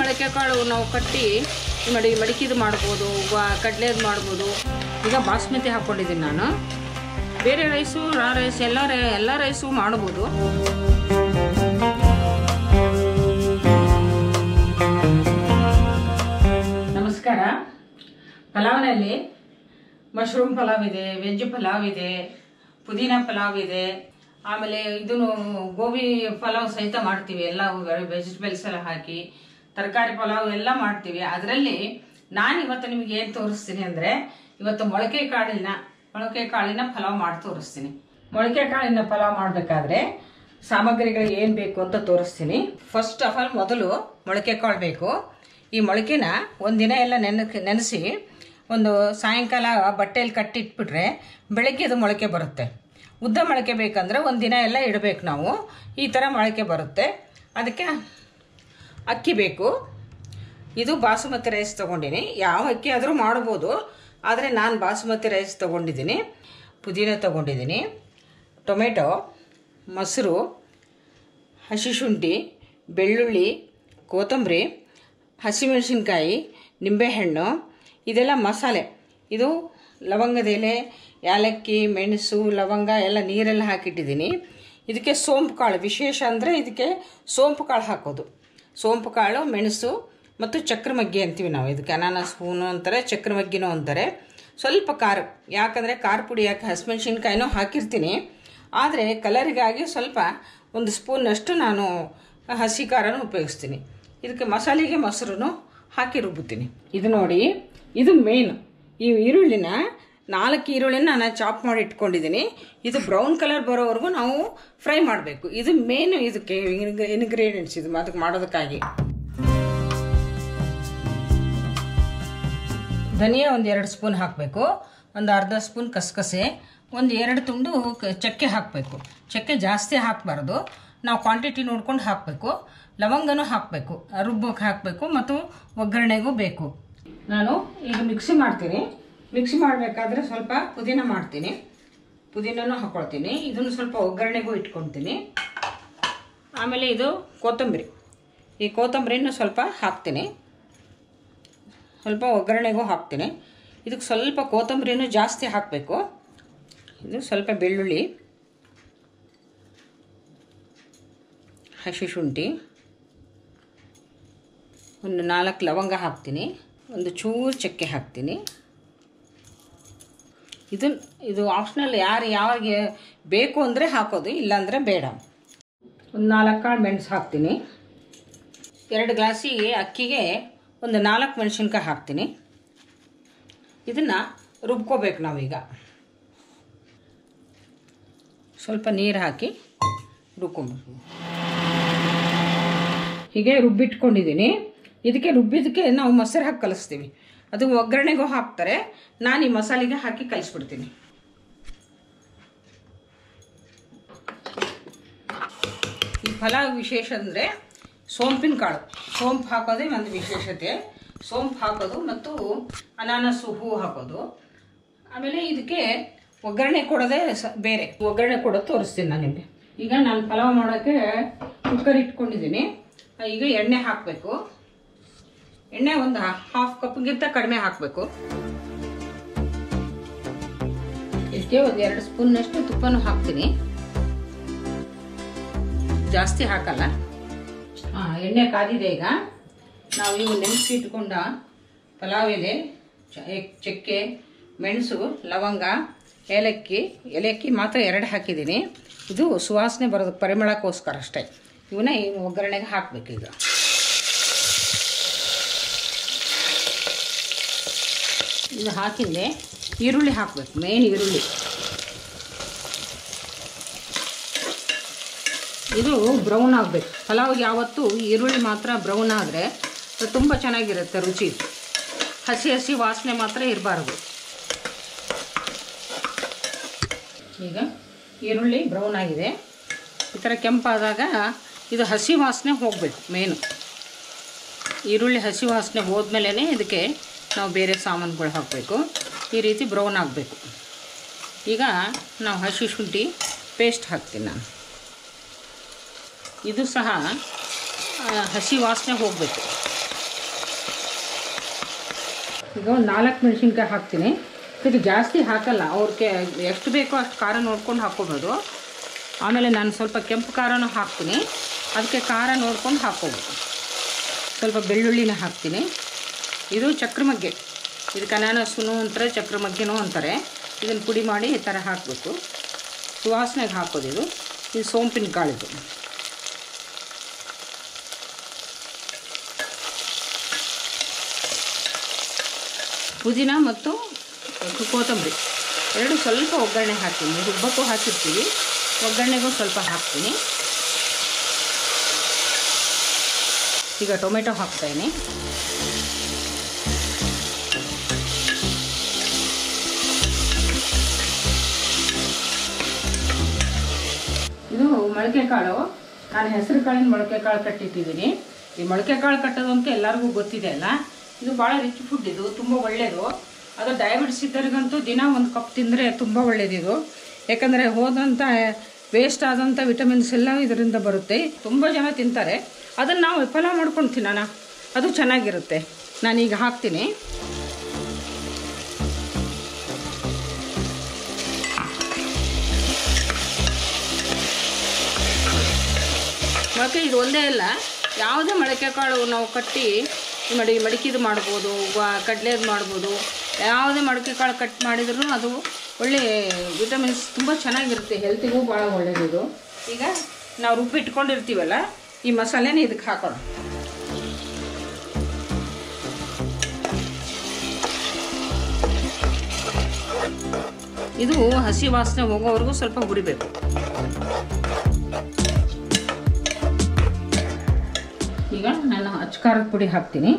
ಮೊಳಕೆ ಕಾಳು ನಾವು ಕಟ್ಟಿ ಮಡಿಕಿದು ಮಾಡ್ಬೋದು, ಕಡಲೆದು ಮಾಡ್ಬೋದು. ಈಗ ಬಾಸ್ಮತಿ ಹಾಕ್ಕೊಂಡಿದ್ದೀನಿ ನಾನು. ಬೇರೆ ರೈಸು, ರಾ ರೈಸ್ ಎಲ್ಲ ರೈಸು ಮಾಡ್ಬೋದು. ನಮಸ್ಕಾರ. ಪಲಾವ್ನಲ್ಲಿ ಮಶ್ರೂಮ್ ಪಲಾವ್ ಇದೆ, ವೆಜ್ ಪಲಾವ್ ಇದೆ, ಪುದೀನ ಪಲಾವ್ ಇದೆ, ಆಮೇಲೆ ಇದನ್ನು ಗೋಬಿ ಪಲಾವ್ ಸಹಿತ ಮಾಡ್ತೀವಿ. ಎಲ್ಲ ವೆಜಿಟೇಬಲ್ಸ್ ಎಲ್ಲ ಹಾಕಿ ತರಕಾರಿ ಪಲಾವ್ ಎಲ್ಲ ಮಾಡ್ತೀವಿ. ಅದರಲ್ಲಿ ನಾನು ಇವತ್ತು ನಿಮಗೆ ಏನು ತೋರಿಸ್ತೀನಿ ಅಂದರೆ, ಇವತ್ತು ಮೊಳಕೆ ಕಾಳಿನ ಪಲಾವ್ ಮಾಡಿ ತೋರಿಸ್ತೀನಿ. ಮೊಳಕೆ ಕಾಳಿನ ಪಲಾವ್ ಮಾಡಬೇಕಾದ್ರೆ ಸಾಮಗ್ರಿಗಳು ಏನು ಬೇಕು ಅಂತ ತೋರಿಸ್ತೀನಿ. ಫಸ್ಟ್ ಆಫ್ ಆಲ್ ಮೊದಲು ಮೊಳಕೆ ಕಾಳು ಬೇಕು. ಈ ಮೊಳಕೆನ ಒಂದಿನ ಎಲ್ಲ ನೆನೆಸಿ ಒಂದು ಸಾಯಂಕಾಲ ಬಟ್ಟೆಯಲ್ಲಿ ಕಟ್ಟಿಟ್ಬಿಟ್ರೆ ಬೆಳಗ್ಗೆ ಅದು ಮೊಳಕೆ ಬರುತ್ತೆ. ಉದ್ದ ಮೊಳಕೆ ಬೇಕಂದ್ರೆ ಒಂದಿನ ಎಲ್ಲ ಇಡಬೇಕು ನಾವು. ಈ ಥರ ಮೊಳಕೆ ಬರುತ್ತೆ. ಅದಕ್ಕೆ ಅಕ್ಕಿ ಬೇಕು. ಇದು ಬಾಸುಮತಿ ರೈಸ್ ತೊಗೊಂಡಿನಿ. ಯಾವ ಅಕ್ಕಿ ಆದರೂ ಮಾಡ್ಬೋದು, ಆದರೆ ನಾನು ಬಾಸುಮತಿ ರೈಸ್ ತೊಗೊಂಡಿದ್ದೀನಿ. ಪುದೀನ ತೊಗೊಂಡಿದ್ದೀನಿ, ಟೊಮೆಟೊ, ಮೊಸರು, ಹಸಿ ಶುಂಠಿ, ಬೆಳ್ಳುಳ್ಳಿ, ಕೊತ್ತಂಬರಿ, ಹಸಿಮೆಣಸಿನ್ಕಾಯಿ, ನಿಂಬೆಹಣ್ಣು, ಇದೆಲ್ಲ ಮಸಾಲೆ. ಇದು ಲವಂಗದ ಎಲೆ, ಏಲಕ್ಕಿ, ಮೆಣಸು, ಲವಂಗ ಎಲ್ಲ ನೀರೆಲ್ಲ ಹಾಕಿಟ್ಟಿದ್ದೀನಿ. ಇದಕ್ಕೆ ಸೋಂಪು ಕಾಳು ವಿಶೇಷ ಅಂದರೆ ಇದಕ್ಕೆ ಸೋಂಪು ಕಾಳು ಹಾಕೋದು. ಸೋಂಪು ಕಾಳು, ಮೆಣಸು ಮತ್ತು ಚಕ್ರಮಗ್ಗಿ ಅಂತೀವಿ ನಾವು. ಇದಕ್ಕೆ ಅನಾನಸ್ ಸ್ಪೂನು ಅಂತಾರೆ, ಚಕ್ರಮಗ್ಗಿನೂ ಅಂತಾರೆ. ಸ್ವಲ್ಪ ಖಾರ, ಯಾಕಂದರೆ ಖಾರ ಪುಡಿ ಹಸಿಮೆಣಸಿನ್ಕಾಯಿನೂ ಹಾಕಿರ್ತೀನಿ. ಆದರೆ ಕಲರಿಗಾಗಿ ಸ್ವಲ್ಪ ಒಂದು ಸ್ಪೂನಷ್ಟು ನಾನು ಹಸಿ ಖಾರನೂ ಉಪಯೋಗಿಸ್ತೀನಿ. ಇದಕ್ಕೆ ಮಸಾಲೆಗೆ ಮೊಸರು ಹಾಕಿ ರುಬ್ಬುತ್ತೀನಿ. ಇದು ನೋಡಿ, ಇದು ಮೇನ್. ಈ ಈರುಳ್ಳಿನ 4 ಈರುಳ್ಳಿನ ನಾನು ಚಾಪ್ ಮಾಡಿ ಇಟ್ಕೊಂಡಿದ್ದೀನಿ. ಇದು ಬ್ರೌನ್ ಕಲರ್ ಬರೋವರೆಗೂ ನಾವು ಫ್ರೈ ಮಾಡಬೇಕು. ಇದು ಮೇನು ಇದಕ್ಕೆ ಇಂಗ್ರೀಡಿಯೆಂಟ್ಸ್ ಇದು ಅದಕ್ಕೆ ಮಾಡೋದಕ್ಕಾಗಿ. ಧನಿಯಾ ಒಂದು 2 ಸ್ಪೂನ್ ಹಾಕಬೇಕು, ಒಂದು ಅರ್ಧ ಸ್ಪೂನ್ ಕಸಕಸೆ, ಒಂದು 2 ತುಂಡು ಚಕ್ಕೆ ಹಾಕಬೇಕು. ಚಕ್ಕೆ ಜಾಸ್ತಿ ಹಾಕಬಾರ್ದು, ನಾವು ಕ್ವಾಂಟಿಟಿ ನೋಡ್ಕೊಂಡು ಹಾಕಬೇಕು. ಲವಂಗನೂ ಹಾಕಬೇಕು, ರುಬ್ಬಕ್ಕೆ ಹಾಕಬೇಕು ಮತ್ತು ಒಗ್ಗರಣೆಗೂ ಬೇಕು. ನಾನು ಈಗ ಮಿಕ್ಸಿ ಮಾಡ್ತೀನಿ. ಮಿಕ್ಸಿ ಮಾಡಬೇಕಾದ್ರೆ ಸ್ವಲ್ಪ ಪುದೀನ ಮಾಡ್ತೀನಿ, ಪುದೀನೂ ಹಾಕ್ಕೊಳ್ತೀನಿ. ಇದನ್ನು ಸ್ವಲ್ಪ ಒಗ್ಗರಣೆಗೂ ಇಟ್ಕೊಳ್ತೀನಿ. ಆಮೇಲೆ ಇದು ಕೊತ್ತಂಬರಿ, ಈ ಕೊತ್ತಂಬರಿನೂ ಸ್ವಲ್ಪ ಹಾಕ್ತೀನಿ, ಸ್ವಲ್ಪ ಒಗ್ಗರಣೆಗೂ ಹಾಕ್ತೀನಿ. ಇದಕ್ಕೆ ಸ್ವಲ್ಪ ಕೊತ್ತಂಬರಿನೂ ಜಾಸ್ತಿ ಹಾಕಬೇಕು. ಇದು ಸ್ವಲ್ಪ ಬೆಳ್ಳುಳ್ಳಿ, ಹಸಿ ಶುಂಠಿ, ಒಂದು 4 ಲವಂಗ ಹಾಕ್ತೀನಿ, ಒಂದು ಚೂರು ಚಕ್ಕೆ ಹಾಕ್ತೀನಿ. ಇದು ಆಪ್ಷನಲ್, ಯಾರಿಗೆ ಬೇಕು ಅಂದರೆ ಹಾಕೋದು, ಇಲ್ಲಾಂದರೆ ಬೇಡ. ಒಂದು 4 ಕಾಳು ಮೆಣಸು ಹಾಕ್ತೀನಿ. 2 ಗ್ಲಾಸಿಗೆ ಅಕ್ಕಿಗೆ ಒಂದು 4 ಮೆಣಸಿನ್ಕಾಯಿ ಹಾಕ್ತೀನಿ. ಇದನ್ನು ರುಬ್ಕೋಬೇಕು ನಾವೀಗ. ಸ್ವಲ್ಪ ನೀರು ಹಾಕಿ ರುಬ್ಕೊಬೇಕು. ಹೀಗೆ ರುಬ್ಬಿಟ್ಕೊಂಡಿದ್ದೀನಿ. ಇದಕ್ಕೆ ರುಬ್ಬಿದ್ದಕ್ಕೆ ನಾವು ಮೊಸರು ಹಾಕಿ ಕಲಿಸ್ತೀವಿ. ಅದು ಒಗ್ಗರಣೆಗೂ ಹಾಕ್ತಾರೆ, ನಾನು ಈ ಮಸಾಲೆಗೆ ಹಾಕಿ ಕಲಿಸ್ಬಿಡ್ತೀನಿ. ಈ ಪಲಾವ್ ವಿಶೇಷ ಅಂದರೆ ಸೋಂಪಿನ ಕಾಳು, ಸೋಂಪು ಹಾಕೋದೇ ಒಂದು ವಿಶೇಷತೆ. ಸೋಂಪು ಹಾಕೋದು ಮತ್ತು ಅನಾನಸು ಹೂವು ಹಾಕೋದು. ಆಮೇಲೆ ಇದಕ್ಕೆ ಒಗ್ಗರಣೆ ಕೊಡೋದೇ ಬೇರೆ. ಒಗ್ಗರಣೆ ಕೊಡೋದು ತೋರಿಸ್ತೀನಿ ನಾನು ನಿಮಗೆ. ಈಗ ನಾನು ಪಲಾವ್ ಮಾಡೋಕ್ಕೆ ಕುಕ್ಕರ್ ಇಟ್ಕೊಂಡಿದ್ದೀನಿ. ಈಗ ಎಣ್ಣೆ ಹಾಕಬೇಕು. ಎಣ್ಣೆ ಒಂದು 1/2 ಕಪ್ಗಿಂತ ಕಡಿಮೆ ಹಾಕಬೇಕು. ಇದಕ್ಕೆ ಒಂದು 2 ಸ್ಪೂನ್ನಷ್ಟು ತುಪ್ಪನೂ ಹಾಕ್ತೀನಿ, ಜಾಸ್ತಿ ಹಾಕಲ್ಲ. ಎಣ್ಣೆ ಕಾದಿದೆ. ಈಗ ನಾವು ಇವು ನೆನೆಸಿ ಇಟ್ಕೊಂಡ ಪಲಾವ್ ಎಲೆ, ಚಕ್ಕೆ, ಮೆಣಸು, ಲವಂಗ, ಏಲಕ್ಕಿ ಮಾತ್ರ 2 ಹಾಕಿದ್ದೀನಿ. ಇದು ಸುವಾಸನೆ ಬರೋದು, ಪರಿಮಳಕ್ಕೋಸ್ಕರ ಅಷ್ಟೇ. ಇವನ್ನ ಈ ಒಗ್ಗರಣೆಗೆ ಹಾಕಬೇಕು. ಈಗ ಇದು ಹಾಕಿಂದೆ ಈರುಳ್ಳಿ ಹಾಕಬೇಕು, ಮೇನ್ ಈರುಳ್ಳಿ. ಇದು ಬ್ರೌನ್ ಆಗಬೇಕು. ಪಲಾವ್ಗೆ ಯಾವತ್ತೂ ಈರುಳ್ಳಿ ಮಾತ್ರ ಬ್ರೌನ್ ಆದರೆ ತುಂಬ ಚೆನ್ನಾಗಿರುತ್ತೆ ರುಚಿ. ಹಸಿ ವಾಸನೆ ಮಾತ್ರ ಇರಬಾರ್ದು. ಈಗ ಈರುಳ್ಳಿ ಬ್ರೌನ್ ಆಗಿದೆ. ಈ ಥರ ಕೆಂಪಾದಾಗ ಇದು ಹಸಿ ವಾಸನೆ ಹೋಗಬೇಕು. ಮೇನು ಈರುಳ್ಳಿ ಹಸಿ ವಾಸನೆ ಹೋದ್ಮೇಲೆ ಇದಕ್ಕೆ ನಾವು ಬೇರೆ ಸಾಮಾನುಗಳು ಹಾಕಬೇಕು. ಈ ರೀತಿ ಬ್ರೌನ್ ಆಗಬೇಕು. ಈಗ ನಾವು ಹಸಿ ಶುಂಠಿ ಪೇಸ್ಟ್ ಹಾಕ್ತೀನಿ ನಾನು. ಇದು ಸಹ ಹಸಿ ವಾಸನೆ ಹೋಗಬೇಕು. ಈಗ ಒಂದು 4 ಮೆಣಸಿನ್ಕಾಯಿ ಹಾಕ್ತೀನಿ. ಇದು ಜಾಸ್ತಿ ಹಾಕಲ್ಲ, ಅವ್ರಿಗೆ ಎಷ್ಟು ಬೇಕೋ ಅಷ್ಟು ಖಾರ ನೋಡ್ಕೊಂಡು ಹಾಕ್ಕೋಬೋದು. ಆಮೇಲೆ ನಾನು ಸ್ವಲ್ಪ ಕೆಂಪು ಖಾರನೂ ಹಾಕ್ತೀನಿ, ಅದಕ್ಕೆ ಖಾರ ನೋಡ್ಕೊಂಡು ಹಾಕ್ಕೋಬೋದು. ಸ್ವಲ್ಪ ಬೆಳ್ಳುಳ್ಳಿನ ಹಾಕ್ತೀನಿ. ಇದು ಚಕ್ರಮಗ್ಗೆ, ಇದಕ್ಕೆ ಅನಾನಸುನು ಅಂತಾರೆ, ಚಕ್ರಮಗ್ಗೆನೂ ಅಂತಾರೆ. ಇದನ್ನು ಪುಡಿ ಮಾಡಿ ಈ ಥರ ಹಾಕಬೇಕು, ಸುವಾಸನೆಗೆ ಹಾಕೋದು. ಇದು ಸೋಂಪಿನ ಕಾಳಿದು. ಪುದೀನ ಮತ್ತು ಕೊತ್ತಂಬರಿ ಎರಡು ಸ್ವಲ್ಪ ಒಗ್ಗರಣೆ ಹಾಕ್ತೀನಿ. ರುಬ್ಬಕ್ಕೂ ಹಾಕಿರ್ತೀವಿ, ಒಗ್ಗರಣೆಗೂ ಸ್ವಲ್ಪ ಹಾಕ್ತೀನಿ. ಈಗ ಟೊಮೆಟೊ ಹಾಕ್ತಾಯಿನಿ. ಇದು ಮೊಳಕೆ ಕಾಳು. ನಾನು ಹೆಸರು ಕಾಳಿನ ಮೊಳಕೆ ಕಾಳು ಕಟ್ಟಿಟ್ಟಿದ್ದೀನಿ. ಈ ಮೊಳಕೆ ಕಾಳು ಕಟ್ಟೋದು ಅಂತ ಎಲ್ಲರಿಗೂ ಗೊತ್ತಿದೆ ಅಲ್ಲ. ಇದು ಭಾಳ ರಿಚ್ ಫುಡ್, ಇದು ತುಂಬ ಒಳ್ಳೆಯದು. ಅದು ಡಯಾಬಿಟಿಸ್ ಇದ್ದರಿಗಂತೂ ದಿನ 1 ಕಪ್ ತಿಂದರೆ ತುಂಬ ಒಳ್ಳೆಯದಿದು. ಯಾಕಂದರೆ ಹೋದಂಥ ವೇಸ್ಟ್ ಆದಂಥ ವಿಟಮಿನ್ಸ್ ಎಲ್ಲ ಇದರಿಂದ ಬರುತ್ತೆ. ತುಂಬ ಜನ ತಿಂತಾರೆ. ಅದನ್ನು ನಾವು ಪಲಾವ್ ಮಾಡ್ಕೊಂಡು ತಿನ್ನೋಣ, ಅದು ಚೆನ್ನಾಗಿರುತ್ತೆ. ನಾನೀಗ ಹಾಕ್ತೀನಿ. ಮೊಳಕೆ ಇದು ಒಂದೇ ಅಲ್ಲ, ಯಾವುದೇ ಮೊಳಕೆ ಕಾಳು ನಾವು ಕಟ್ಟಿ ಮಡಿಕಿದು ಮಾಡ್ಬೋದು, ಕಡಲೆದು ಮಾಡ್ಬೋದು. ಯಾವುದೇ ಮೊಳಕೆ ಕಾಳು ಕಟ್ ಮಾಡಿದ್ರೂ ಅದು ಒಳ್ಳೆ ವಿಟಮಿನ್ಸ್ ತುಂಬ ಚೆನ್ನಾಗಿರುತ್ತೆ, ಹೆಲ್ತಿಗೂ ಭಾಳ ಒಳ್ಳೆಯದು. ಈಗ ನಾವು ರುಬ್ಬಿಟ್ಕೊಂಡಿರ್ತೀವಲ್ಲ, ಈ ಮಸಾಲೆನ ಇದಕ್ಕೆ ಹಾಕೋಣ. ಇದು ಹಸಿ ವಾಸನೆ ಹೋಗೋವರೆಗೂ ಸ್ವಲ್ಪ ಹುರಿಬೇಕು. ಈಗ ನಾನು ಅಚ್ಕಾರದ ಪುಡಿ ಹಾಕ್ತೀನಿ.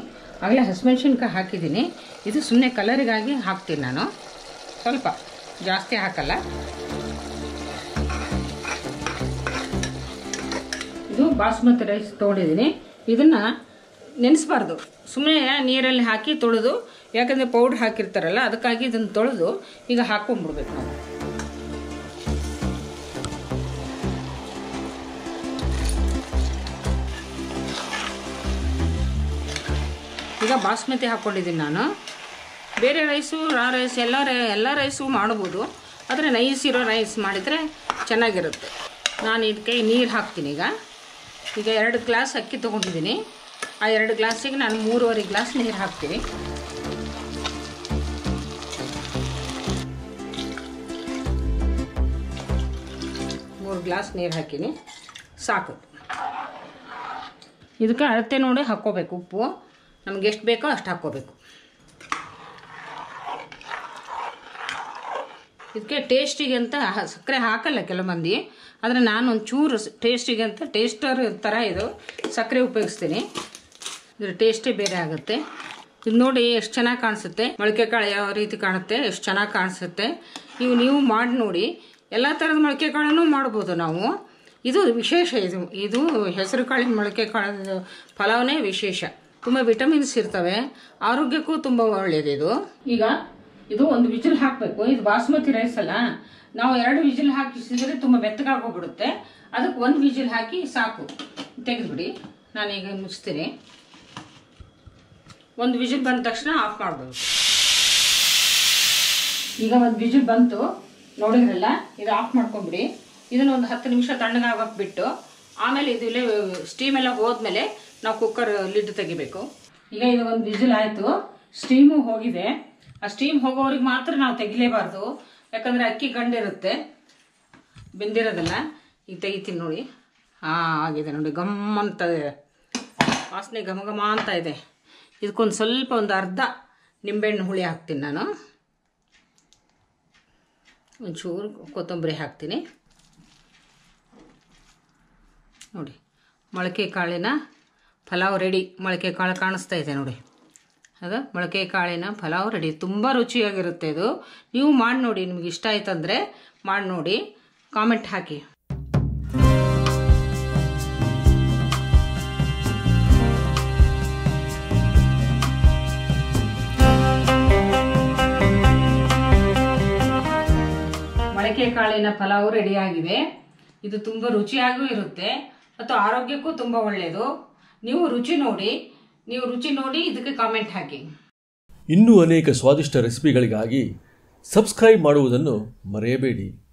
ಆಗಲೇ ಹಸಿಮೆಣ್ಸಿನ್ಕಾಯಿ ಹಾಕಿದ್ದೀನಿ. ಇದು ಸುಮ್ಮನೆ ಕಲರಿಗಾಗಿ ಹಾಕ್ತೀನಿ ನಾನು, ಸ್ವಲ್ಪ ಜಾಸ್ತಿ ಹಾಕಲ್ಲ. ಇದು ಬಾಸ್ಮತಿ ರೈಸ್ ತೊಗೊಂಡಿದ್ದೀನಿ. ಇದನ್ನು ನೆನೆಸಬಾರ್ದು, ಸುಮ್ಮನೆ ನೀರಲ್ಲಿ ಹಾಕಿ ತೊಳೆದು, ಯಾಕಂದರೆ ಪೌಡ್ರ್ ಹಾಕಿರ್ತಾರಲ್ಲ ಅದಕ್ಕಾಗಿ ಇದನ್ನು ತೊಳೆದು ಈಗ ಹಾಕ್ಕೊಂಬಿಡ್ಬೇಕು ನಾವು. ಈಗ ಬಾಸ್ಮತಿ ಹಾಕ್ಕೊಂಡಿದ್ದೀನಿ ನಾನು. ಬೇರೆ ರೈಸು, ರಾ ರೈಸ್ ಎಲ್ಲ ರೈಸು ಮಾಡ್ಬೋದು, ಆದರೆ ನೈಸ್ ಇರೋ ರೈಸ್ ಮಾಡಿದರೆ ಚೆನ್ನಾಗಿರುತ್ತೆ. ನಾನು ಇದಕ್ಕೆ ನೀರು ಹಾಕ್ತೀನಿ. ಈಗ 2 ಗ್ಲಾಸ್ ಅಕ್ಕಿ ತೊಗೊಂಡಿದ್ದೀನಿ. ಆ 2 ಗ್ಲಾಸಿಗೆ ನಾನು 3.5 ಗ್ಲಾಸ್ ನೀರು ಹಾಕ್ತೀನಿ. ಮೂರು ಗ್ಲಾಸ್ ನೀರು ಹಾಕಿನಿ, ಸಾಕು. ಇದಕ್ಕೆ ಅಳತೆ ನೋಡಿ ಹಾಕ್ಕೋಬೇಕು. ಉಪ್ಪು ನಮ್ಗೆ ಎಷ್ಟು ಬೇಕೋ ಅಷ್ಟು ಹಾಕ್ಕೋಬೇಕು. ಇದಕ್ಕೆ ಟೇಸ್ಟಿಗೆ ಅಂತ ಸಕ್ಕರೆ ಹಾಕಲ್ಲ ಕೆಲವು ಮಂದಿ, ಆದರೆ ನಾನು ಒಂಚೂರು ಟೇಸ್ಟಿಗೆ ಅಂತ ಟೇಸ್ಟರ್ ಥರ ಇದು ಸಕ್ಕರೆ ಉಪಯೋಗಿಸ್ತೀನಿ. ಇದ್ರ ಟೇಸ್ಟೇ ಬೇರೆ ಆಗುತ್ತೆ. ಇದು ನೋಡಿ ಎಷ್ಟು ಚೆನ್ನಾಗಿ ಕಾಣಿಸುತ್ತೆ. ಮೊಳಕೆ ಕಾಳು ಯಾವ ರೀತಿ ಕಾಣುತ್ತೆ, ಎಷ್ಟು ಚೆನ್ನಾಗಿ ಕಾಣಿಸುತ್ತೆ. ನೀವು ಮಾಡಿ ನೋಡಿ. ಎಲ್ಲ ಥರದ ಮೊಳಕೆ ಕಾಳನ್ನು ಮಾಡ್ಬೋದು ನಾವು. ಇದು ವಿಶೇಷ. ಇದು ಹೆಸರು ಕಾಳಿನ ಮೊಳಕೆ ಕಾಳು ಪಲಾವ್ನೇ ವಿಶೇಷ. ತುಂಬ ವಿಟಮಿನ್ಸ್ ಇರ್ತವೆ, ಆರೋಗ್ಯಕ್ಕೂ ತುಂಬ ಒಳ್ಳೆಯದು. ಈಗ ಇದು 1 ವಿಜಿಲ್ ಹಾಕಬೇಕು. ಇದು ಬಾಸ್ಮತಿ ರೈಸ್ ಅಲ್ಲ, ನಾವು 2 ವಿಜಿಲ್ ಹಾಕಿಸಿದ್ರೆ ತುಂಬ ಮೆತ್ತಗಾಗೋಗ್ಬಿಡುತ್ತೆ. ಅದಕ್ಕೆ 1 ವಿಜಿಲ್ ಹಾಕಿ ಸಾಕು, ತೆಗೆದುಬಿಡಿ. ನಾನೀಗ ಮುಚ್ತೀನಿ. 1 ವಿಜಿಲ್ ಬಂದ ತಕ್ಷಣ ಆಫ್ ಮಾಡ್ಬೋದು. ಈಗ 1 ವಿಜಿಲ್ ಬಂತು ನೋಡಿದ್ರಲ್ಲ, ಇದು ಆಫ್ ಮಾಡ್ಕೊಂಬಿಡಿ. ಇದನ್ನು ಒಂದು 10 ನಿಮಿಷ ತಣ್ಣಗಾಗಕ್ಕೆ ಬಿಟ್ಟು ಆಮೇಲೆ ಇದು ಸ್ಟೀಮೆಲ್ಲ ಹೋದ್ಮೇಲೆ ನಾವು ಕುಕ್ಕರ್ ಲಿಡ್ ತೆಗಿಬೇಕು. ಈಗ ಇದು 1 ವಿಜಿಲ್ ಆಯಿತು, ಸ್ಟೀಮು ಹೋಗಿದೆ. ಆ ಸ್ಟೀಮ್ ಹೋಗೋರಿಗೆ ಮಾತ್ರ ನಾವು ತೆಗಿಲೇಬಾರ್ದು, ಯಾಕಂದರೆ ಅಕ್ಕಿ ಗಂಡಿರುತ್ತೆ, ಬೆಂದಿರೋದಲ್ಲ. ಈಗ ತೆಗಿತೀನಿ ನೋಡಿ. ಆಗಿದೆ ನೋಡಿ, ಗಮ್ ಅಂತ ಇದೆ ವಾಸನೆ, ಘಮ ಘಮ ಅಂತ ಇದೆ. ಇದಕ್ಕೊಂದು ಸ್ವಲ್ಪ ಒಂದು ಅರ್ಧ ನಿಂಬೆಹಣ್ಣು ಹುಳಿ ಹಾಕ್ತೀನಿ ನಾನು. ಒಂಚೂರು ಕೊತ್ತಂಬರಿ ಹಾಕ್ತೀನಿ ನೋಡಿ. ಮೊಳಕೆ ಕಾಳಿನ ಪಲಾವ್ ರೆಡಿ. ಮೊಳಕೆ ಕಾಳು ಕಾಣಿಸ್ತಾ ಇದೆ ನೋಡಿ, ಅದು ಮೊಳಕೆ ಕಾಳಿನ ಪಲಾವ್ ರೆಡಿ. ತುಂಬ ರುಚಿಯಾಗಿರುತ್ತೆ ಇದು. ನೀವು ಮಾಡಿ ನೋಡಿ, ನಿಮ್ಗೆ ಇಷ್ಟ ಆಯ್ತಂದರೆ ಮಾಡಿ ನೋಡಿ, ಕಾಮೆಂಟ್ ಹಾಕಿ. ಮೊಳಕೆ ಕಾಳಿನ ಪಲಾವ್ ರೆಡಿಯಾಗಿದೆ. ಇದು ತುಂಬ ರುಚಿಯಾಗೂ ಇರುತ್ತೆ ಮತ್ತು ಆರೋಗ್ಯಕ್ಕೂ ತುಂಬ ಒಳ್ಳೆಯದು. ನೀವು ರುಚಿ ನೋಡಿ ಇದಕ್ಕೆ ಕಾಮೆಂಟ್ ಹಾಕಿ. ಇನ್ನೂ ಅನೇಕ ಸ್ವಾದಿಷ್ಟ ರೆಸಿಪಿಗಳಿಗಾಗಿ ಸಬ್ಸ್ಕ್ರೈಬ್ ಮಾಡುವುದನ್ನು ಮರೆಯಬೇಡಿ.